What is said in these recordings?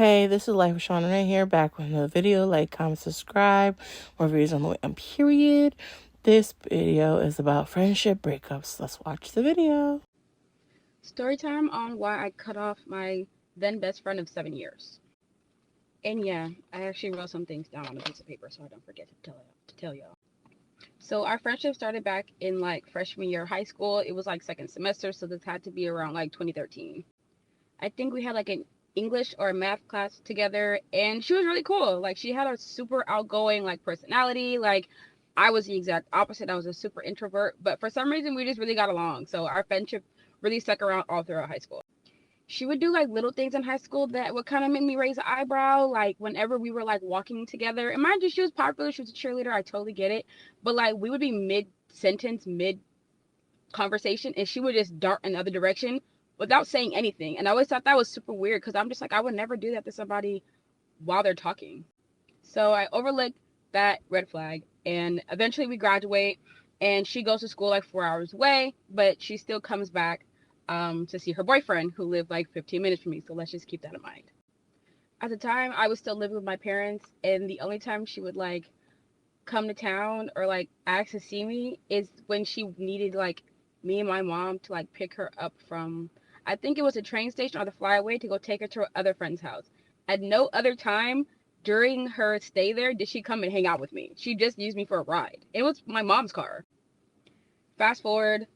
Hey, this is Life with Sean right here, back with another video. Like, comment, subscribe, more videos on the way and period. This video is about friendship breakups. Let's watch the video. Story time on why I cut off my then best friend of 7 years. And yeah, I actually wrote some things down on a piece of paper so I don't forget to tell y'all. So our friendship started back in like freshman year of high school. It was like second semester, so this had to be around like 2013. I think we had like an English or a math class together, and she was really cool. Like, she had a super outgoing like personality. Like, I was the exact opposite. I was a super introvert, but for some reason we just really got along. So our friendship really stuck around all throughout high school. She would do like little things in high school that would kind of make me raise an eyebrow. Like, whenever we were like walking together, and mind you, she was popular, she was a cheerleader, I totally get it. But like, we would be mid sentence, mid conversation, and she would just dart in the other direction without saying anything. And I always thought that was super weird because I'm just like, I would never do that to somebody while they're talking. So I overlooked that red flag, and eventually we graduate, and she goes to school like 4 hours away, but she still comes back to see her boyfriend, who lived like 15 minutes from me. So let's just keep that in mind. At the time, I was still living with my parents, and the only time she would like come to town or like ask to see me is when she needed like me and my mom to like pick her up from, I think it was a train station or the flyaway, to go take her to her other friend's house. At no other time during her stay there did she come and hang out with me. She just used me for a ride. It was my mom's car. Fast forward,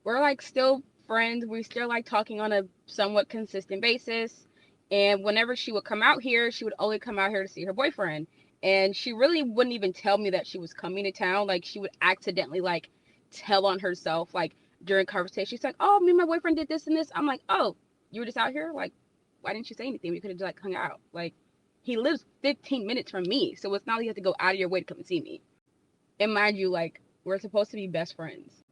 we're like still friends. We still like talking on a somewhat consistent basis. And whenever she would come out here, she would only come out here to see her boyfriend. And she really wouldn't even tell me that she was coming to town. Like, she would accidentally like tell on herself, like during conversation. She's like, "Oh, me and my boyfriend did this and this." I'm like, "Oh, you were just out here? Like, why didn't you say anything? We could have just like hung out." Like, he lives 15 minutes from me, so it's not like you have to go out of your way to come and see me. And mind you, like, we're supposed to be best friends.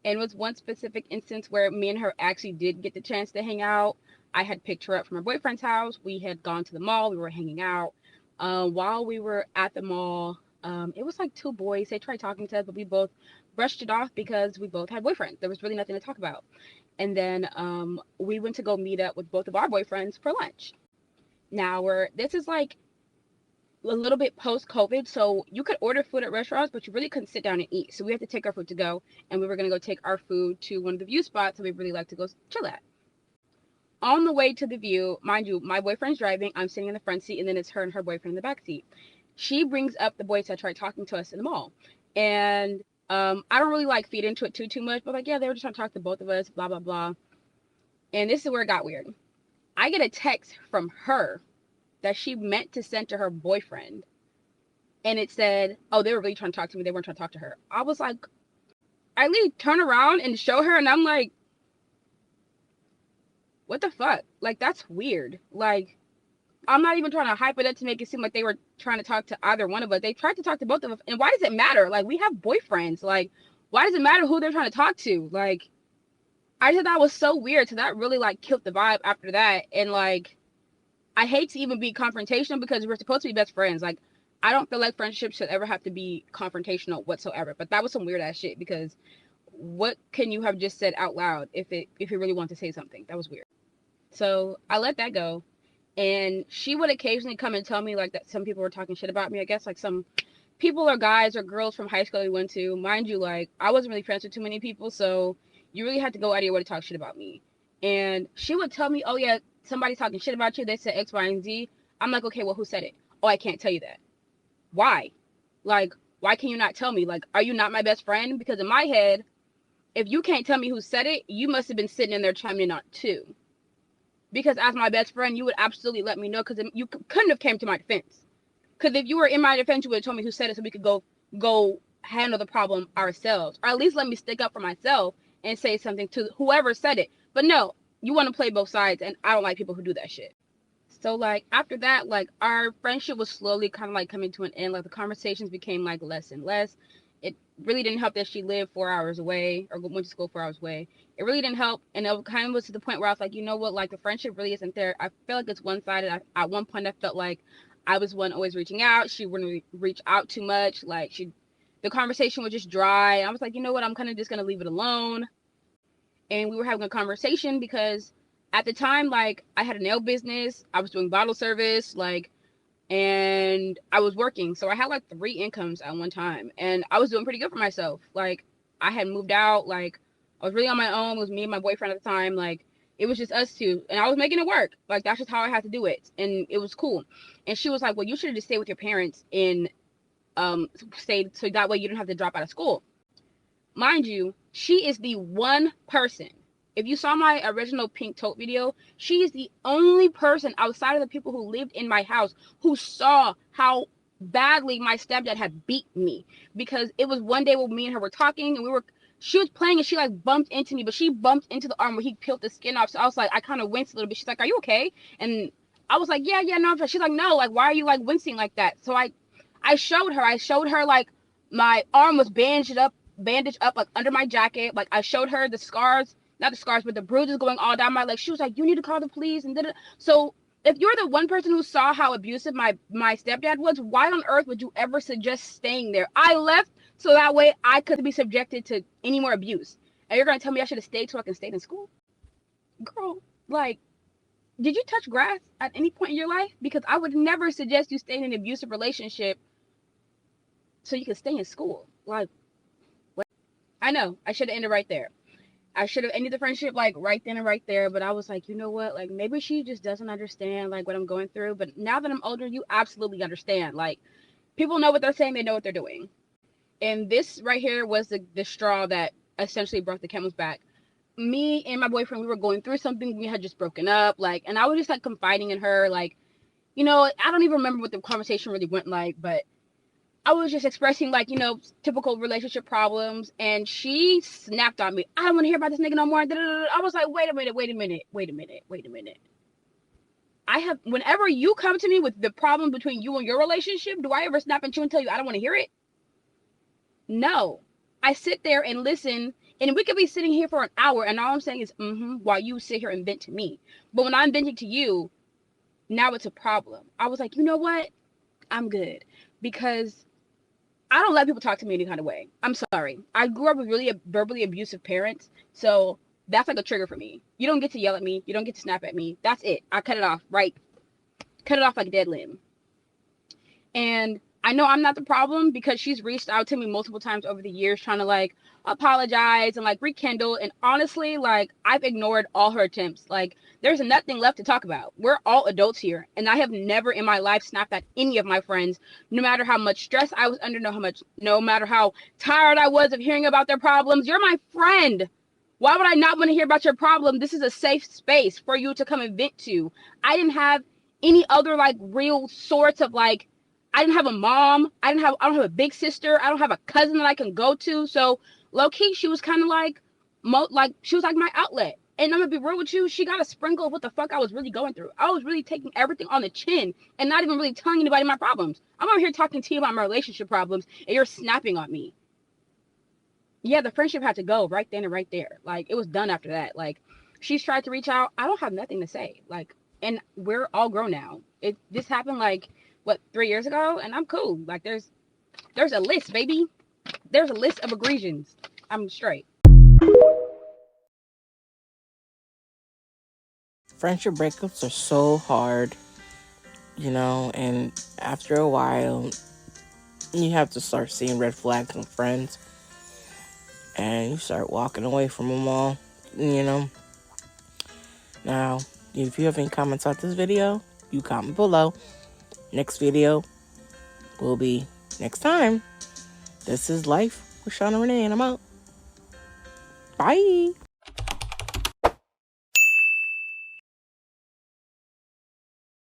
And it was one specific instance where me and her actually did get the chance to hang out. I had picked her up from her boyfriend's house. We had gone to the mall. We were hanging out. While we were at the mall, it was like two boys. They tried talking to us, but we both brushed it off because we both had boyfriends. There was really nothing to talk about. And then we went to go meet up with both of our boyfriends for lunch. Now, this is like a little bit post COVID, so you could order food at restaurants, but you really couldn't sit down and eat. So we had to take our food to go, and we were gonna go take our food to one of the view spots that we really like to go chill at. On the way to the view, mind you, my boyfriend's driving, I'm sitting in the front seat, and then it's her and her boyfriend in the back seat. She brings up the boys that tried talking to us in the mall, and I don't really like feed into it too much, but like, yeah, they were just trying to talk to both of us, blah blah blah. And this is where it got weird. I get a text from her that she meant to send to her boyfriend, and it said, "Oh, they were really trying to talk to me. They weren't trying to talk to her." I was like, I literally turn around and show her, and I'm like, what the fuck? Like, that's weird. Like, I'm not even trying to hype it up to make it seem like they were trying to talk to either one of us. They tried to talk to both of us. And why does it matter? Like, we have boyfriends. Like, why does it matter who they're trying to talk to? Like, I thought that was so weird. So that really like killed the vibe after that. And like, I hate to even be confrontational because we're supposed to be best friends. Like, I don't feel like friendships should ever have to be confrontational whatsoever. But that was some weird ass shit, because what can you have just said out loud if you really want to say something? That was weird. So I let that go. And she would occasionally come and tell me like that some people were talking shit about me. I guess like some people or guys or girls from high school we went to. Mind you, like, I wasn't really friends with too many people, so you really had to go out of your way to talk shit about me. And she would tell me, "Oh yeah, somebody's talking shit about you. They said X, Y, and Z." I'm like, "Okay, well, who said it?" "Oh, I can't tell you that." Why? Like, why can you not tell me? Like, are you not my best friend? Because in my head, if you can't tell me who said it, you must have been sitting in there chiming in on it too. Because as my best friend, you would absolutely let me know, because you couldn't have came to my defense. Because if you were in my defense, you would have told me who said it so we could go handle the problem ourselves. Or at least let me stick up for myself and say something to whoever said it. But no, you want to play both sides, and I don't like people who do that shit. So like after that, like our friendship was slowly kind of like coming to an end. Like the conversations became like less and less. It really didn't help that she lived 4 hours away, or went to school 4 hours away. It really didn't help, and it kind of was to the point where I was like, you know what, like the friendship really isn't there. I feel like it's one-sided. At one point, I felt like I was one always reaching out. She wouldn't reach out too much. Like the conversation was just dry. I was like, you know what, I'm kind of just gonna leave it alone. And we were having a conversation because At the time, like, I had a nail business, I was doing bottle service, like, and I was working. So I had like 3 incomes at one time, and I was doing pretty good for myself. Like, I had moved out, like, I was really on my own. It was me and my boyfriend at the time. Like, it was just us two, and I was making it work. Like, that's just how I had to do it, and it was cool. And she was like, well, you should have just stayed with your parents and stayed, so that way you don't have to drop out of school. Mind you, she is the one person. If you saw my original pink tote video, she is the only person outside of the people who lived in my house who saw how badly my stepdad had beat me. Because it was one day when me and her were talking, and she was playing, and she like bumped into me, but she bumped into the arm where he peeled the skin off. So I was like, I kind of winced a little bit. She's like, are you okay? And I was like, yeah, no. She's like, no, like, why are you like wincing like that? So I showed her like my arm was bandaged up like under my jacket. Like, I showed her the scars, not the scars, but the bruises going all down my leg. She was like, you need to call the police. And so if you're the one person who saw how abusive my stepdad was, why on earth would you ever suggest staying there? I left so that way I could be subjected to any more abuse. And you're gonna tell me I should have stayed so I can stay in school? Girl, like, did you touch grass at any point in your life? Because I would never suggest you stay in an abusive relationship so you can stay in school. Like, what? I know I should have ended right there. I should have ended the friendship like right then and right there. But I was like, you know what? Like, maybe she just doesn't understand like what I'm going through. But now that I'm older, you absolutely understand. Like, people know what they're saying. They know what they're doing. And this right here was the straw that essentially broke the camel's back. Me and my boyfriend, we were going through something. We had just broken up. Like, and I was just like confiding in her. Like, I don't even remember what the conversation really went like, but I was just expressing like, typical relationship problems, and she snapped on me. I don't want to hear about this nigga no more. I was like, wait a minute. Whenever you come to me with the problem between you and your relationship, do I ever snap at you and tell you I don't want to hear it? No. I sit there and listen, and we could be sitting here for an hour, and all I'm saying is, while you sit here and vent to me. But when I'm venting to you, now it's a problem. I was like, you know what? I'm good. Because I don't let people talk to me any kind of way. I'm sorry. I grew up with really verbally abusive parents, so that's like a trigger for me. You don't get to yell at me. You don't get to snap at me. That's it. I cut it off, right? Cut it off like a dead limb. And I know I'm not the problem because she's reached out to me multiple times over the years trying to like apologize and like rekindle. And honestly, like, I've ignored all her attempts. Like, there's nothing left to talk about. We're all adults here. And I have never in my life snapped at any of my friends, no matter how much stress I was under, no matter how tired I was of hearing about their problems. You're my friend. Why would I not want to hear about your problem? This is a safe space for you to come and vent to. I didn't have any other like real sorts of like, I didn't have a mom. I don't have a big sister. I don't have a cousin that I can go to. So low key, she was kind of like she was like my outlet. And I'm gonna be real with you, she got a sprinkle of what the fuck I was really going through. I was really taking everything on the chin and not even really telling anybody my problems. I'm over here talking to you about my relationship problems, and you're snapping on me. Yeah, the friendship had to go right then and right there. Like, it was done after that. Like, she's tried to reach out. I don't have nothing to say. Like, and we're all grown now. This happened like, what, 3 years ago, and I'm cool. Like, there's a list, baby. There's a list of egregions. I'm straight. Friendship breakups are so hard, and after a while, you have to start seeing red flags in friends, and you start walking away from them all, Now, if you have any comments on this video, you comment below. Next video will be next time. This is Life with Shauna Renee, and I'm out. Bye.